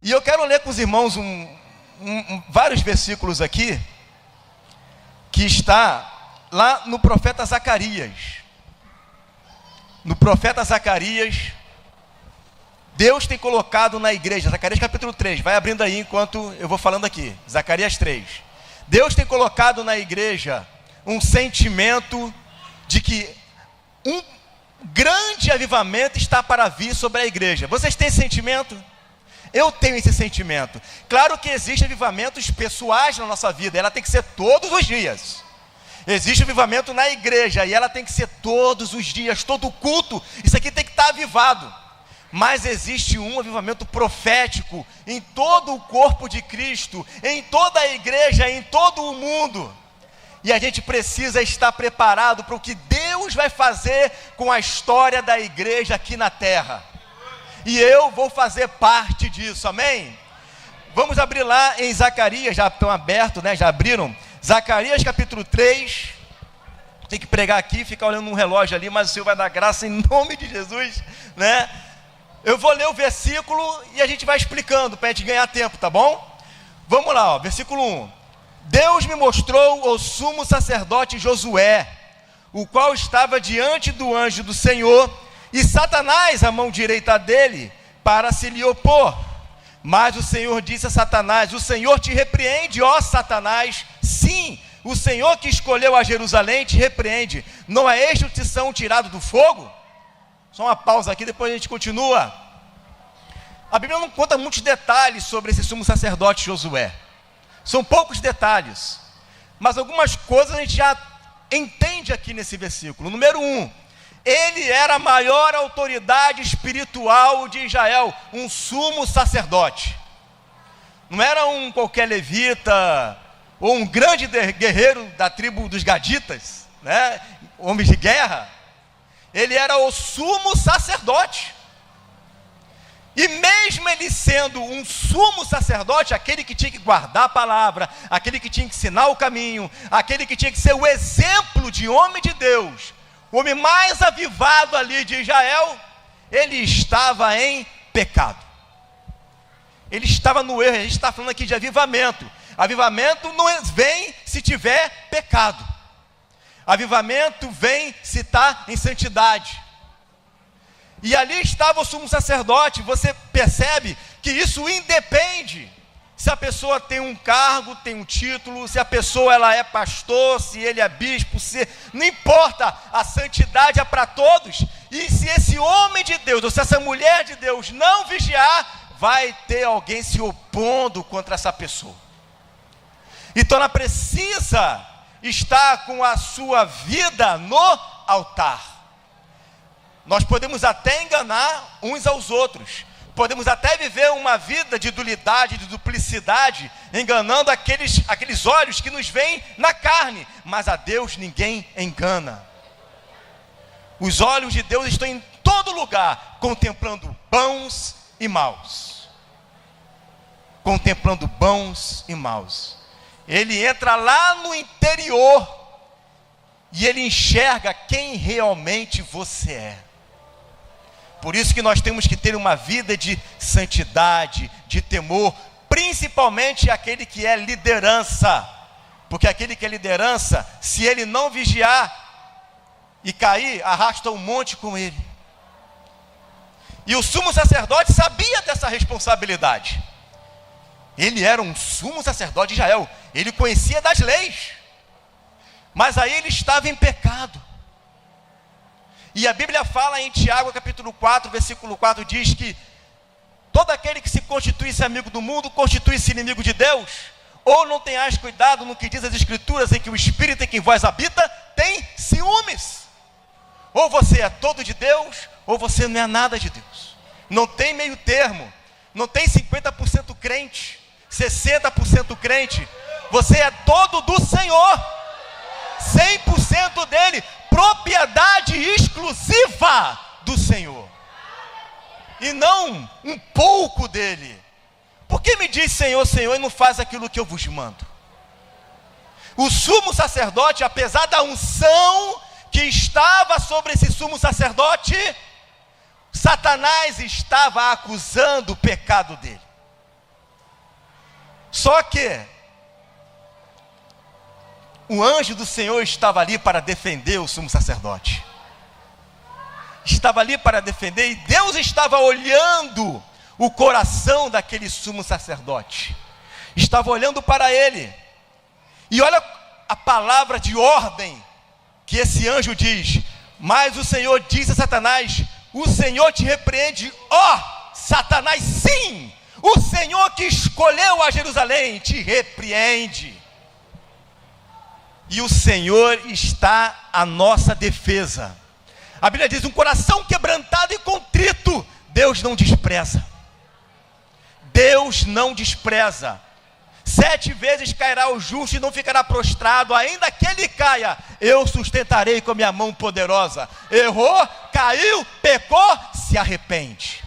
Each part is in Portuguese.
E eu quero ler com os irmãos vários versículos aqui, que está lá no profeta Zacarias. No profeta Zacarias, Deus tem colocado na igreja, Zacarias capítulo 3, vai abrindo aí enquanto eu vou falando aqui, Zacarias 3. Deus tem colocado na igreja um sentimento de que um grande avivamento está para vir sobre a igreja. Vocês têm esse sentimento? Eu tenho esse sentimento. Claro que existem avivamentos pessoais na nossa vida, ela tem que ser todos os dias. Existe avivamento na igreja e ela tem que ser todos os dias, todo culto, isso aqui tem que estar avivado. Mas existe um avivamento profético em todo o corpo de Cristo, em toda a igreja, em todo o mundo. E a gente precisa estar preparado para o que Deus vai fazer com a história da igreja aqui na terra. E eu vou fazer parte disso, amém? Vamos abrir lá em Zacarias, já estão abertos, né? Já abriram? Zacarias capítulo 3, tem que pregar aqui, ficar olhando no relógio ali, mas o Senhor vai dar graça em nome de Jesus, né? Eu vou ler o versículo e a gente vai explicando, para a gente ganhar tempo, tá bom? Vamos lá, ó, versículo 1. Deus me mostrou o sumo sacerdote Josué, o qual estava diante do anjo do Senhor, e Satanás, a mão direita dele, para se lhe opor. Mas o Senhor disse a Satanás: o Senhor te repreende, ó Satanás. Sim, o Senhor que escolheu a Jerusalém te repreende. Não é este o tição tirado do fogo? Só uma pausa aqui, depois a gente continua. A Bíblia não conta muitos detalhes sobre esse sumo sacerdote Josué. São poucos detalhes, mas algumas coisas a gente já entende aqui nesse versículo. Número 1, ele era a maior autoridade espiritual de Israel, um sumo sacerdote. Não era um qualquer levita, ou um grande guerreiro da tribo dos gaditas, né? Homens de guerra. Ele era o sumo sacerdote. E mesmo ele sendo um sumo sacerdote, aquele que tinha que guardar a palavra, aquele que tinha que ensinar o caminho, aquele que tinha que ser o exemplo de homem de Deus, o homem mais avivado ali de Israel, ele estava em pecado. Ele estava no erro. A gente está falando aqui de avivamento. Avivamento não vem se tiver pecado. Avivamento vem se está em santidade. E ali estava o sumo sacerdote. Você percebe que isso independe se a pessoa tem um cargo, tem um título, se a pessoa ela é pastor, se ele é bispo, não importa, a santidade é para todos. E se esse homem de Deus, ou se essa mulher de Deus não vigiar, vai ter alguém se opondo contra essa pessoa. Então ela precisa estar com a sua vida no altar. Nós podemos até enganar uns aos outros, podemos até viver uma vida de dulidade, de duplicidade, enganando aqueles olhos que nos veem na carne, mas a Deus ninguém engana. Os olhos de Deus estão em todo lugar, contemplando bons e maus. Contemplando bons e maus. Ele entra lá no interior e ele enxerga quem realmente você é. Por isso que nós temos que ter uma vida de santidade, de temor, principalmente aquele que é liderança. Porque aquele que é liderança, se ele não vigiar e cair, arrasta um monte com ele. E o sumo sacerdote sabia dessa responsabilidade. Ele era um sumo sacerdote de Israel, ele conhecia das leis, mas aí ele estava em pecado. E a Bíblia fala em Tiago capítulo 4, versículo 4, diz que todo aquele que se constitui-se amigo do mundo, constitui-se inimigo de Deus. Ou não tenhais cuidado no que diz as Escrituras, em que o Espírito em quem vós habita tem ciúmes. Ou você é todo de Deus, ou você não é nada de Deus. Não tem meio termo, não tem 50% crente, 60% crente. Você é todo do Senhor, 100% dele, propriedade exclusiva do Senhor, e não um pouco dele. Por que me diz Senhor, Senhor, e não faz aquilo que eu vos mando? O sumo sacerdote, apesar da unção que estava sobre esse sumo sacerdote, Satanás estava acusando o pecado dele. Só que o anjo do Senhor estava ali para defender o sumo sacerdote. Estava ali para defender, e Deus estava olhando o coração daquele sumo sacerdote. Estava olhando para ele. E olha a palavra de ordem que esse anjo diz: mas o Senhor disse a Satanás: o Senhor te repreende, ó Satanás, sim, o Senhor que escolheu a Jerusalém te repreende. E o Senhor está à nossa defesa. A Bíblia diz: um coração quebrantado e contrito Deus não despreza. Deus não despreza. 7 vezes cairá o justo e não ficará prostrado, ainda que ele caia, eu sustentarei com a minha mão poderosa. Errou, caiu, pecou, se arrepende.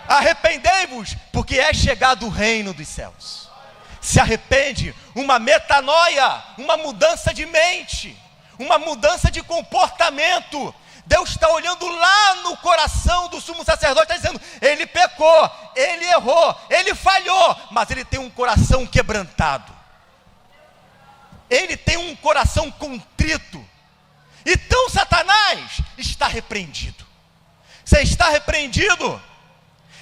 Arrependei-vos, porque é chegado o reino dos céus. Se arrepende, uma metanoia, uma mudança de mente, uma mudança de comportamento. Deus está olhando lá no coração do sumo sacerdote, está dizendo: ele pecou, ele errou, ele falhou, mas ele tem um coração quebrantado, ele tem um coração contrito. Então Satanás está repreendido. Você está repreendido.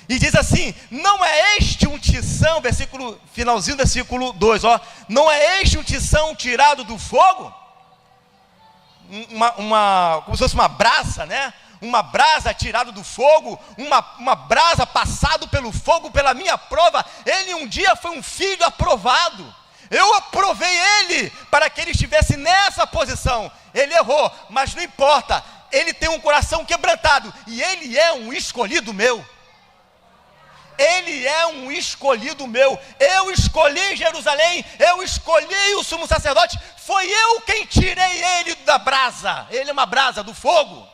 E diz assim: não é este um tição, versículo, finalzinho do versículo 2, ó, não é este um tição tirado do fogo? Como se fosse uma brasa, né? Uma brasa tirada do fogo, uma brasa passado pelo fogo, pela minha prova. Ele um dia foi um filho aprovado. Eu aprovei ele para que ele estivesse nessa posição. Ele errou, mas não importa. Ele tem um coração quebrantado e ele é um escolhido meu. Ele é um escolhido meu. Eu escolhi Jerusalém, eu escolhi o sumo sacerdote. Foi eu quem tirei ele da brasa. Ele é uma brasa do fogo.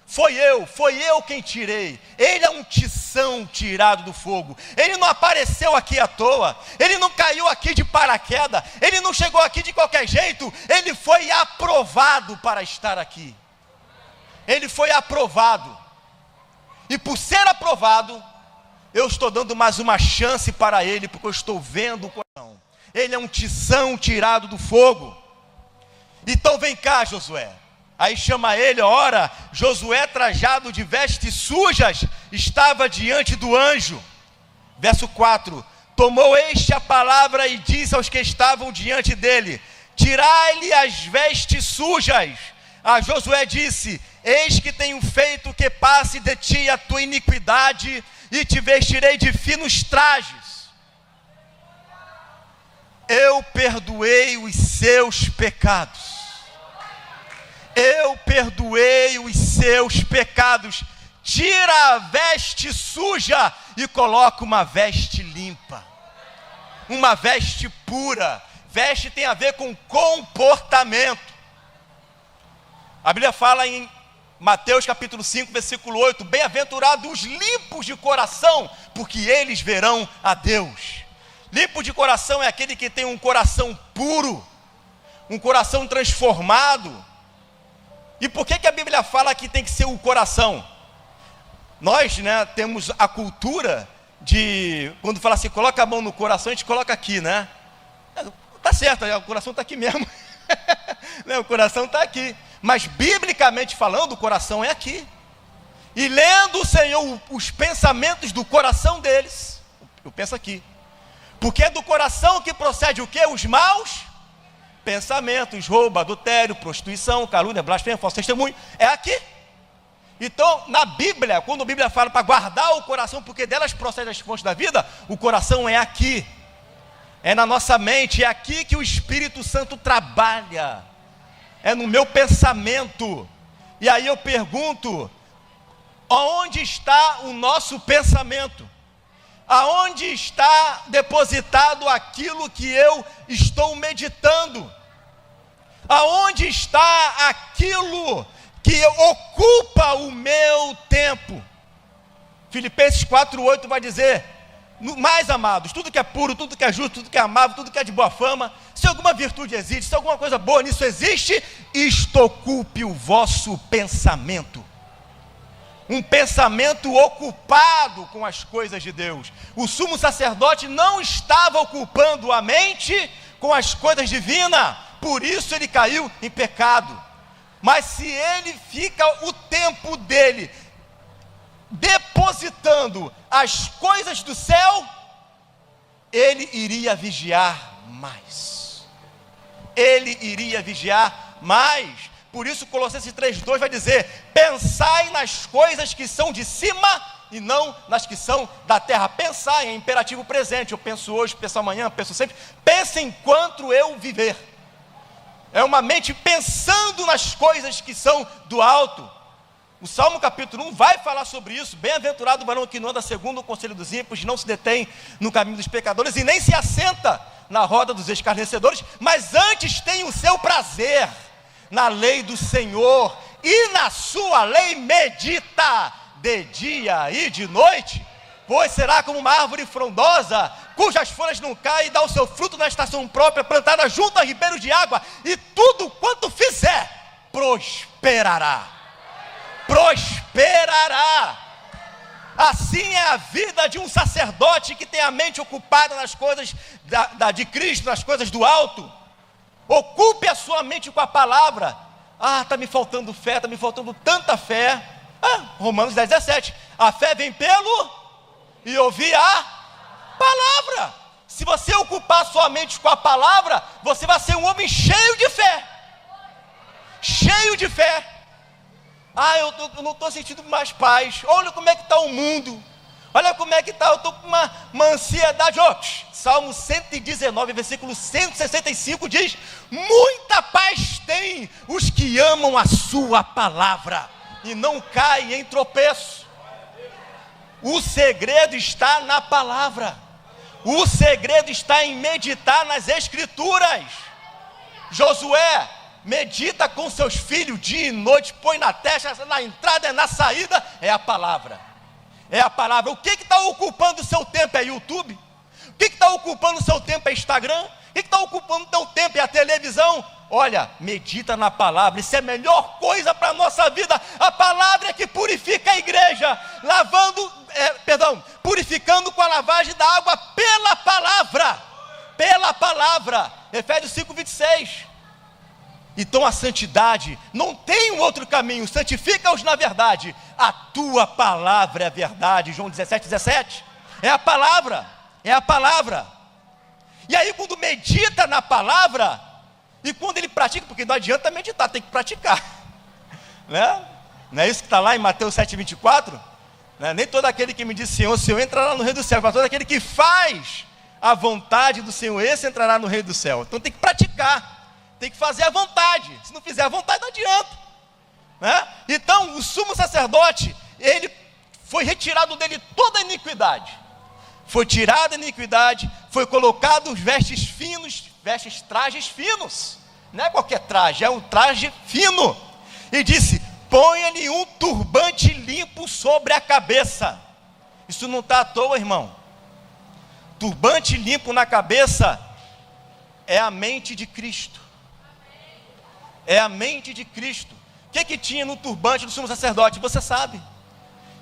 Foi eu quem tirei. Ele é um tição tirado do fogo. Ele não apareceu aqui à toa. Ele não caiu aqui de paraquedas. Ele não chegou aqui de qualquer jeito. Ele foi aprovado para estar aqui. Ele foi aprovado. E por ser aprovado, eu estou dando mais uma chance para ele, porque eu estou vendo o coração. Ele é um tição tirado do fogo. Então vem cá, Josué. Aí chama ele, ora, Josué, trajado de vestes sujas, estava diante do anjo. Verso 4: tomou este a palavra e disse aos que estavam diante dele: tirai-lhe as vestes sujas. A Josué disse: eis que tenho feito que passe de ti a tua iniquidade, e te vestirei de finos trajes. Eu perdoei os seus pecados. Eu perdoei os seus pecados. Tira a veste suja e coloca uma veste limpa, uma veste pura. Veste tem a ver com comportamento. A Bíblia fala em Mateus capítulo 5, versículo 8: bem-aventurados os limpos de coração, porque eles verão a Deus. Limpo de coração é aquele que tem um coração puro, um coração transformado. E por que a Bíblia fala que tem que ser o coração? Nós, né, temos a cultura de, quando fala assim, coloca a mão no coração, a gente coloca aqui, né? Tá certo, o coração está aqui mesmo. O coração está aqui. Mas biblicamente falando, o coração é aqui. E lendo o Senhor os pensamentos do coração deles, eu penso aqui. Porque é do coração que procede o quê? Os maus pensamentos: roubo, adultério, prostituição, calúnia, blasfêmia, falso testemunho. É aqui. Então, na Bíblia, quando a Bíblia fala para guardar o coração, porque delas procedem as fontes da vida, o coração é aqui. É na nossa mente, é aqui que o Espírito Santo trabalha. É no meu pensamento. E aí eu pergunto: aonde está o nosso pensamento? Aonde está depositado aquilo que eu estou meditando? Aonde está aquilo que ocupa o meu tempo? Filipenses 4:8 vai dizer: mais amados, tudo que é puro, tudo que é justo, tudo que é amável, tudo que é de boa fama, se alguma virtude existe, se alguma coisa boa nisso existe, isto ocupe o vosso pensamento. um pensamento ocupado com as coisas de Deus. O sumo sacerdote não estava ocupando a mente com as coisas divinas, por isso ele caiu em pecado. Mas se ele fica o tempo dele depositando as coisas do céu, ele iria vigiar mais. Ele iria vigiar mais. Por isso Colossenses 3:2 vai dizer: pensai nas coisas que são de cima e não nas que são da terra. Pensar é imperativo presente. Eu penso hoje, penso amanhã, penso sempre. Pense enquanto eu viver. É uma mente pensando nas coisas que são do alto. O Salmo capítulo 1 vai falar sobre isso. Bem-aventurado o varão que não anda segundo o conselho dos ímpios, não se detém no caminho dos pecadores e nem se assenta na roda dos escarnecedores, mas antes tem o seu prazer na lei do Senhor, e na sua lei medita de dia e de noite. Pois será como uma árvore frondosa, cujas folhas não caem, e dá o seu fruto na estação própria, plantada junto a ribeiros de água, e tudo quanto fizer, prosperará. Prosperará. Assim é a vida de um sacerdote que tem a mente ocupada nas coisas de Cristo, nas coisas do alto. Ocupe a sua mente com a palavra. Está me faltando fé, está me faltando tanta fé. Romanos 10:17. A fé vem pelo e ouvir a palavra. Se você ocupar a sua mente com a palavra, você vai ser um homem cheio de fé. Cheio de fé. Eu não estou sentindo mais paz. Olha como é que está o mundo. Olha como é que está, eu estou com uma ansiedade. Salmo 119, versículo 165 diz: muita paz tem os que amam a sua palavra e não caem em tropeço. O segredo está na palavra. O segredo está em meditar nas escrituras. Josué medita com seus filhos dia e noite, põe na testa, na entrada e na saída, é a palavra. É a palavra. O que está ocupando o seu tempo? É YouTube? O que está ocupando o seu tempo? É Instagram? O que está ocupando o seu tempo? É a televisão? Olha, medita na palavra. Isso é a melhor coisa para a nossa vida. A palavra é que purifica a igreja, purificando com a lavagem da água pela palavra. Pela palavra. Efésios 5:26. Então a santidade não tem um outro caminho. Santifica-os na verdade. A tua palavra é a verdade. João 17:17. É a palavra. É a palavra. E aí quando medita na palavra, e quando ele pratica, porque não adianta meditar, tem que praticar, né? Não é isso que está lá em Mateus 7:24? Né? Nem todo aquele que me diz Senhor, Senhor, entrará no reino do céu, mas todo aquele que faz a vontade do Senhor, esse entrará no reino do céu. Então tem que praticar. Tem que fazer a vontade. Se não fizer a vontade, não adianta, né? Então o sumo sacerdote, ele foi retirado dele toda a iniquidade. Foi tirada a iniquidade, foi colocado os vestes finos, trajes finos. Não é qualquer traje, é um traje fino. E disse: ponha-lhe um turbante limpo sobre a cabeça. Isso não está à toa, irmão. Turbante limpo na cabeça é a mente de Cristo. É a mente de Cristo. O que tinha no turbante do sumo sacerdote? Você sabe.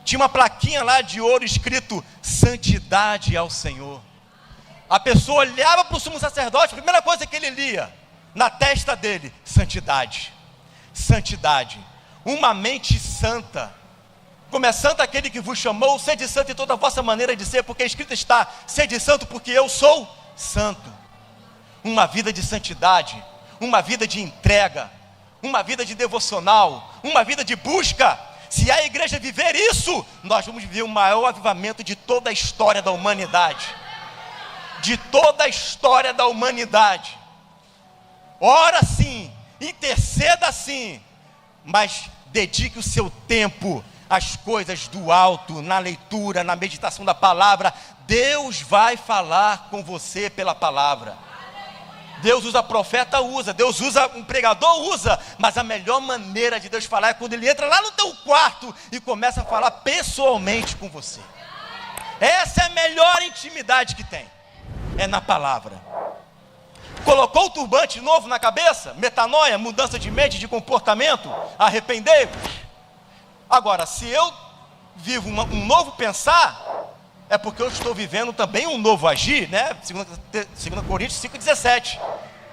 Tinha uma plaquinha lá de ouro escrito: santidade ao Senhor. A pessoa olhava para o sumo sacerdote, a primeira coisa que ele lia na testa dele: santidade. Santidade. Uma mente santa. Como é santo aquele que vos chamou, sede santo em toda a vossa maneira de ser, porque escrito está: sede santo porque eu sou santo. Uma vida de santidade, uma vida de entrega, uma vida de devocional, uma vida de busca. Se a igreja viver isso, nós vamos viver o maior avivamento de toda a história da humanidade. De toda a história da humanidade. Ora sim, interceda sim, mas dedique o seu tempo às coisas do alto, na leitura, na meditação da palavra. Deus vai falar com você pela palavra. Deus usa profeta, usa. Deus usa um pregador, usa. Mas a melhor maneira de Deus falar é quando Ele entra lá no teu quarto e começa a falar pessoalmente com você. Essa é a melhor intimidade que tem. É na palavra. Colocou o turbante novo na cabeça? Metanoia, mudança de mente, de comportamento? Arrependei-vos. Agora, se eu vivo um novo pensar, é porque eu estou vivendo também um novo agir, né? 2 Coríntios 5,17,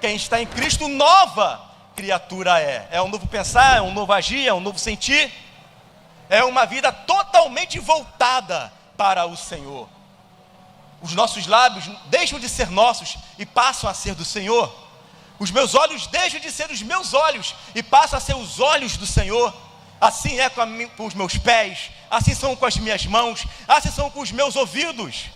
que a gente está em Cristo, nova criatura é. É um novo pensar, é um novo agir, é um novo sentir, é uma vida totalmente voltada para o Senhor. Os nossos lábios deixam de ser nossos e passam a ser do Senhor. Os meus olhos deixam de ser os meus olhos e passam a ser os olhos do Senhor. Assim é com os meus pés, assim são com as minhas mãos, assim são com os meus ouvidos.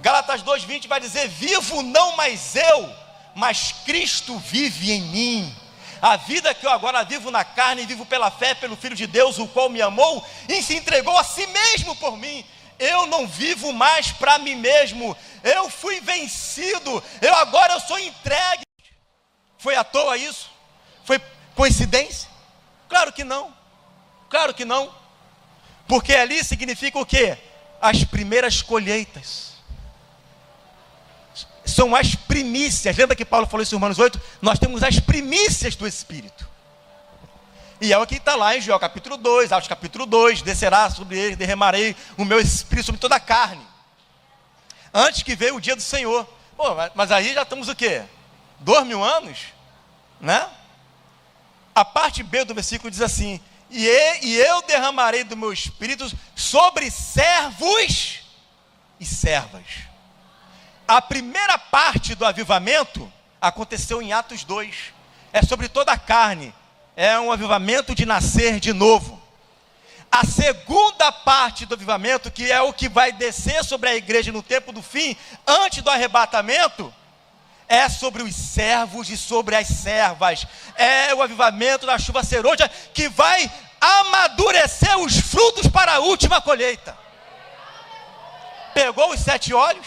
Gálatas 2,20 vai dizer: vivo não mais eu, mas Cristo vive em mim. A vida que eu agora vivo na carne, vivo pela fé, pelo Filho de Deus, o qual me amou e se entregou a si mesmo por mim. Eu não vivo mais para mim mesmo, eu fui vencido, agora eu sou entregue. Foi à toa isso? Foi coincidência? Claro que não, claro que não, porque ali significa o quê? As primeiras colheitas, são as primícias. Lembra que Paulo falou isso em Romanos 8? Nós temos as primícias do Espírito. E é o que está lá em Joel capítulo 2, Atos capítulo 2, descerá sobre ele, derramarei o meu Espírito sobre toda a carne. Antes que veio o dia do Senhor. Pô, mas aí já estamos o quê? 2000 anos? Né? A parte B do versículo diz assim: e eu derramarei do meu Espírito sobre servos e servas. A primeira parte do avivamento aconteceu em Atos 2. É sobre toda a carne. É um avivamento de nascer de novo. A segunda parte do avivamento, que é o que vai descer sobre a igreja no tempo do fim, antes do arrebatamento, é sobre os servos e sobre as servas. É o avivamento da chuva serôdia, que vai amadurecer os frutos para a última colheita. Pegou os 7 olhos,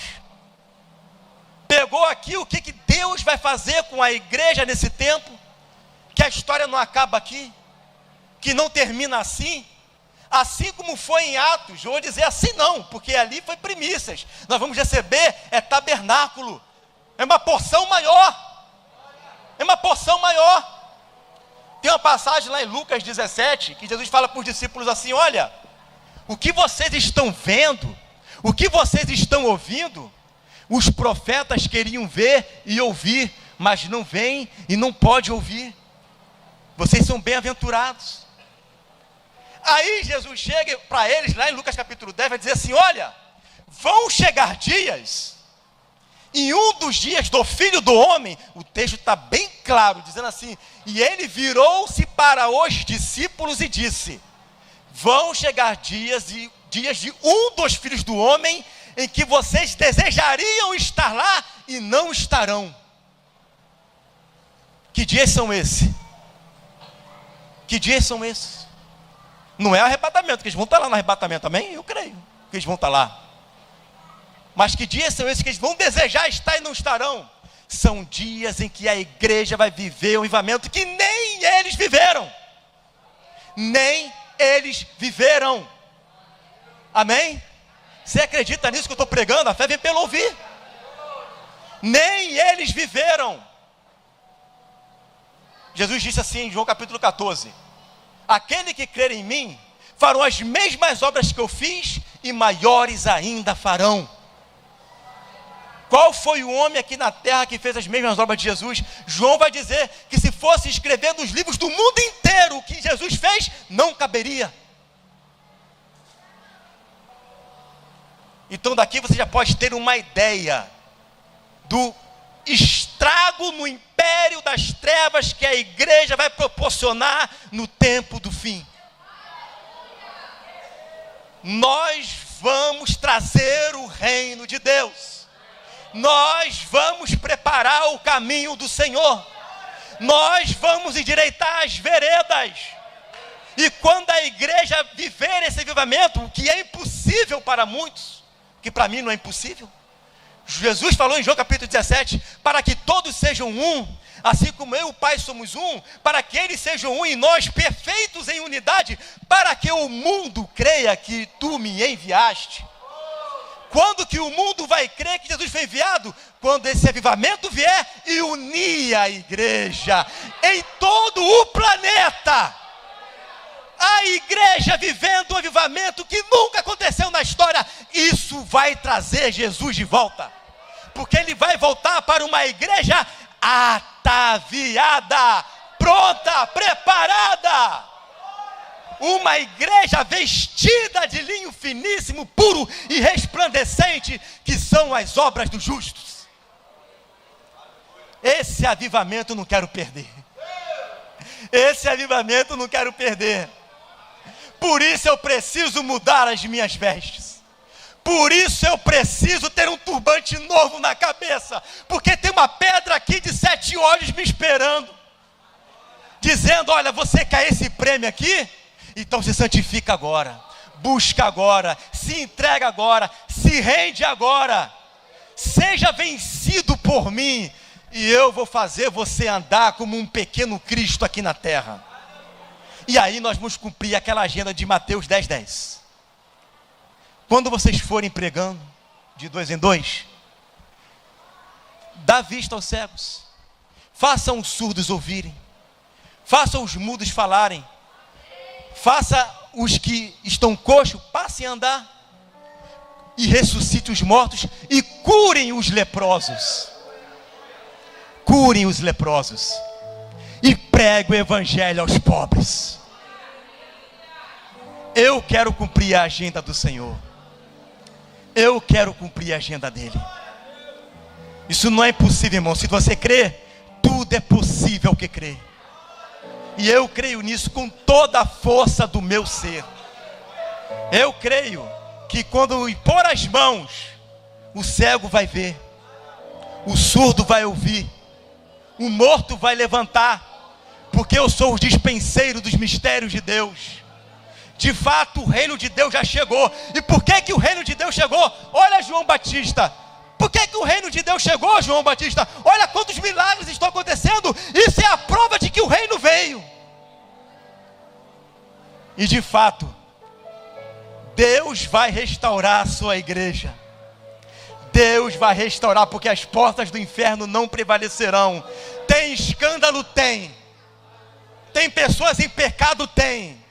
pegou aqui o que Deus vai fazer com a igreja nesse tempo, que a história não acaba aqui, que não termina assim como foi em Atos. Eu vou dizer assim não, porque ali foi primícias. Nós vamos receber tabernáculo, é uma porção maior, é uma porção maior. Tem uma passagem lá em Lucas 17, que Jesus fala para os discípulos assim: olha, o que vocês estão vendo, o que vocês estão ouvindo, os profetas queriam ver e ouvir, mas não veem e não podem ouvir. Vocês são bem-aventurados. Aí Jesus chega para eles, lá em Lucas capítulo 10, vai dizer assim: olha, vão chegar dias, em um dos dias do Filho do Homem, o texto está bem claro, dizendo assim: e ele virou-se para os discípulos e disse: vão chegar dias de um dos filhos do homem, em que vocês desejariam estar lá e não estarão. Que dias são esses? Que dias são esses? Não é arrebatamento, que eles vão estar lá no arrebatamento, amém? Eu creio que eles vão estar lá. Mas que dias são esses que eles vão desejar estar e não estarão? São dias em que a igreja vai viver um avivamento que nem eles viveram. Nem eles viveram. Amém? Você acredita nisso que eu estou pregando? A fé vem pelo ouvir. Nem eles viveram. Jesus disse assim em João capítulo 14: aquele que crer em mim, farão as mesmas obras que eu fiz, e maiores ainda farão. Qual foi o homem aqui na terra que fez as mesmas obras de Jesus? João vai dizer que se fosse escrevendo os livros do mundo inteiro, o que Jesus fez, não caberia. Então daqui você já pode ter uma ideia do estrago no império das trevas que a igreja vai proporcionar no tempo do fim. Nós vamos trazer o reino de Deus. Nós vamos preparar o caminho do Senhor. Nós vamos endireitar as veredas. E quando a igreja viver esse avivamento, o que é impossível para muitos, que para mim não é impossível, Jesus falou em João capítulo 17, para que todos sejam um, assim como eu e o Pai somos um, para que eles sejam um e nós perfeitos em unidade, para que o mundo creia que tu me enviaste. Quando que o mundo vai crer que Jesus foi enviado? Quando esse avivamento vier e unir a igreja em todo o planeta. a igreja vivendo um avivamento que nunca aconteceu na história, isso vai trazer Jesus de volta, porque ele vai voltar para uma igreja ataviada, pronta, preparada, uma igreja vestida de linho finíssimo, puro e resplandecente, que são as obras dos justos. Esse avivamento eu não quero perder. Esse avivamento eu não quero perder. Por isso eu preciso mudar as minhas vestes. Por isso eu preciso ter um turbante novo na cabeça. Porque tem uma pedra aqui de 7 olhos me esperando, dizendo: olha, você quer esse prêmio aqui? Então se santifica agora, busca agora, se entrega agora, se rende agora. Seja vencido por mim, e eu vou fazer você andar como um pequeno Cristo aqui na terra. E aí nós vamos cumprir aquela agenda de Mateus 10:10. Quando vocês forem pregando, de 2 em 2, dá vista aos cegos, façam os surdos ouvirem, façam os mudos falarem, faça os que estão coxos passem a andar, e ressuscite os mortos, e curem os leprosos. Curem os leprosos, e pregue o evangelho aos pobres. Eu quero cumprir a agenda do Senhor. Eu quero cumprir a agenda dele. Isso não é impossível, irmão. Se você crê, tudo é possível que crê. E eu creio nisso com toda a força do meu ser. Eu creio que quando impor as mãos, o cego vai ver, o surdo vai ouvir, o morto vai levantar, porque eu sou o dispenseiro dos mistérios de Deus. De fato, o reino de Deus já chegou. E por que que o reino de Deus chegou? Olha João Batista. Por que que o reino de Deus chegou, João Batista? Olha quantos milagres estão acontecendo. Isso é a prova de que o reino veio. E de fato, Deus vai restaurar a sua igreja. Deus vai restaurar, porque as portas do inferno não prevalecerão. Tem escândalo? Tem. Tem pessoas em pecado? Tem.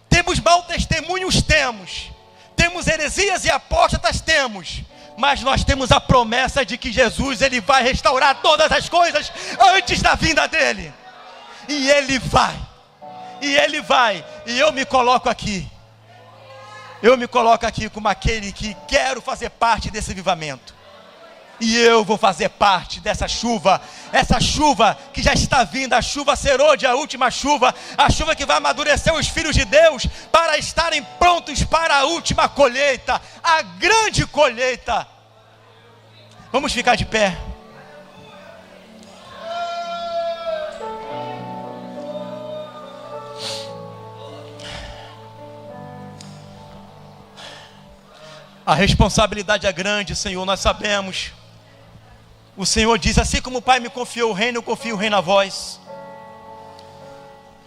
Temos mau testemunhos? Temos. Temos heresias e apóstatas? Temos. Mas nós temos a promessa de que Jesus, ele vai restaurar todas as coisas antes da vinda dele. E ele vai. E ele vai. E eu me coloco aqui. Eu me coloco aqui como aquele que quero fazer parte desse avivamento. E eu vou fazer parte dessa chuva. Essa chuva que já está vindo. A chuva serôdia, a última chuva. A chuva que vai amadurecer os filhos de Deus para estarem prontos para a última colheita. A grande colheita. Vamos ficar de pé. A responsabilidade é grande, Senhor, nós sabemos. O Senhor diz: assim como o Pai me confiou o reino, eu confio o reino a vós.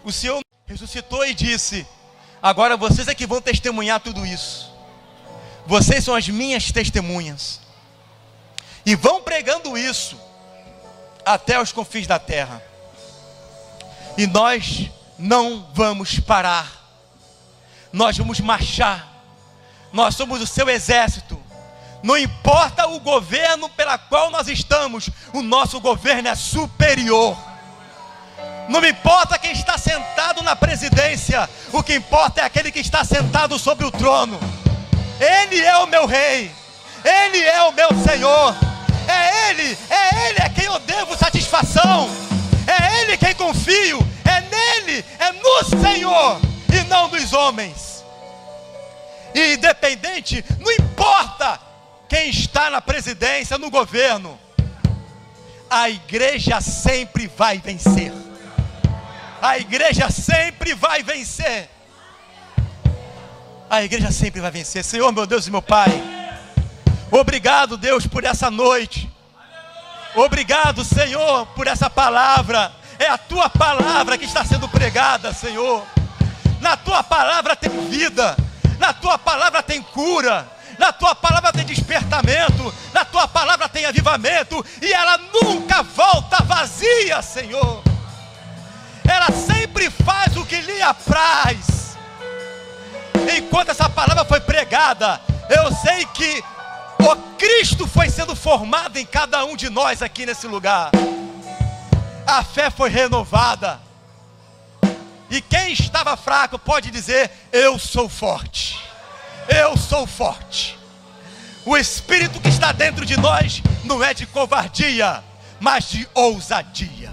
O Senhor ressuscitou e disse: agora vocês é que vão testemunhar tudo isso. Vocês são as minhas testemunhas. E vão pregando isso até os confins da terra. E nós não vamos parar. Nós vamos marchar. Nós somos o seu exército. Não importa o governo pela qual nós estamos, o nosso governo é superior. Não me importa quem está sentado na presidência, o que importa é aquele que está sentado sobre o trono. Ele é o meu rei, ele é o meu Senhor, é ele a quem eu devo satisfação, é ele quem confio, é nele, é no Senhor e não nos homens. E independente, não importa quem está na presidência, no governo, a igreja sempre vai vencer. A igreja sempre vai vencer. A igreja sempre vai vencer. Senhor, meu Deus e meu Pai, obrigado, Deus, por essa noite. Obrigado, Senhor, por essa palavra. É a tua palavra que está sendo pregada, Senhor. Na tua palavra tem vida. Na tua palavra tem cura. Na tua palavra tem despertamento. Na tua palavra tem avivamento. E ela nunca volta vazia, Senhor. Ela sempre faz o que lhe apraz. enquanto essa palavra foi pregada, eu sei que o Cristo foi sendo formado em cada um de nós aqui nesse lugar. A fé foi renovada. E quem estava fraco pode dizer: eu sou forte. Eu sou forte. O Espírito que está dentro de nós não é de covardia, mas de ousadia.